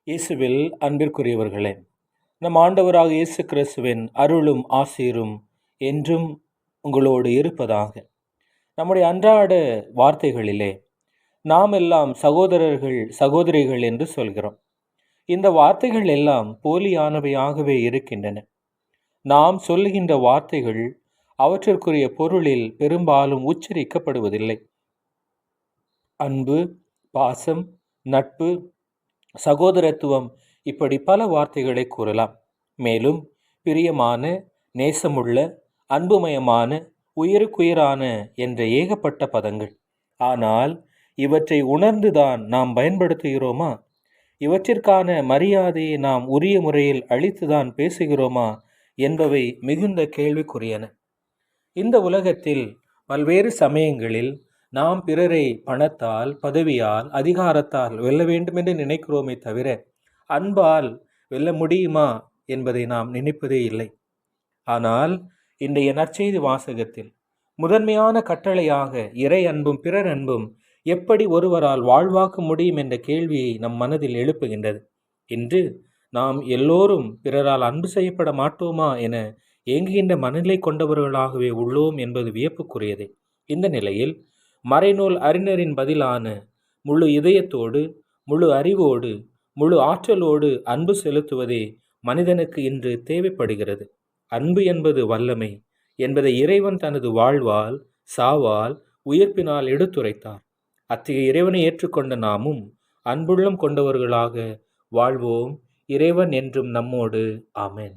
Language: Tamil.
இயேசுவில் அன்பிற்குரியவர்களே, நம் ஆண்டவராக இயேசு கிறிஸ்துவின் அருளும் ஆசீரும் என்றும் உங்களோடு இருப்பதாக. நம்முடைய அன்றாட வார்த்தைகளிலே நாம் எல்லாம் சகோதரர்கள் சகோதரிகள் என்று சொல்கிறோம். இந்த வார்த்தைகள் எல்லாம் போலியானவையாகவே இருக்கின்றன. நாம் சொல்லுகின்ற வார்த்தைகள் அவற்றிற்குரிய பொருளில் பெரும்பாலும் உச்சரிக்கப்படுவதில்லை. அன்பு, பாசம், நட்பு, சகோதரத்துவம், இப்படி பல வார்த்தைகளை கூறலாம். மேலும் பிரியமான, நேசமுள்ள, அன்புமயமான, உயிருக்குயிரான என்ற ஏகப்பட்ட பதங்கள். ஆனால் இவற்றை உணர்ந்துதான் நாம் பயன்படுத்துகிறோமா? இவற்றிற்கான மரியாதையை நாம் உரிய முறையில் அளித்துதான் பேசுகிறோமா என்பவை மிகுந்த கேள்விக்குரியன. இந்த உலகத்தில் பல்வேறு சமயங்களில் நாம் பிறரை பணத்தால், பதவியால், அதிகாரத்தால் வெல்ல வேண்டும் என்று நினைக்கிறோமே தவிர அன்பால் வெல்ல முடியுமா என்பதை நாம் நினைப்பதே இல்லை. ஆனால் இன்றைய நற்செய்தி வாசகத்தில் முதன்மையான கட்டளையாக இறை அன்பும் பிறர் அன்பும் எப்படி ஒருவரால் வாழ்வாக்க முடியும் என்ற கேள்வியை நம் மனதில் எழுப்புகின்றது. இன்று நாம் எல்லோரும் பிறரால் அன்பு செய்யப்பட மாட்டோமா என ஏங்குகின்ற மனநிலை கொண்டவர்களாகவே உள்ளோம் என்பது வியப்புக்குரியதே. இந்த நிலையில் மறைநூல் அறிஞரின் பதிலான முழு இதயத்தோடு, முழு அறிவோடு, முழு ஆற்றலோடு அன்பு செலுத்துவதே மனிதனுக்கு இன்று தேவைப்படுகிறது. அன்பு என்பது வல்லமை என்பதை இறைவன் தனது வாழ்வால், சாவால், உயிர்ப்பினால் எடுத்துரைத்தார். அத்தகைய இறைவனை ஏற்றுக்கொண்ட நாமும் அன்புள்ளம் கொண்டவர்களாக வாழ்வோம். இறைவன் என்றும் நம்மோடு. ஆமென்.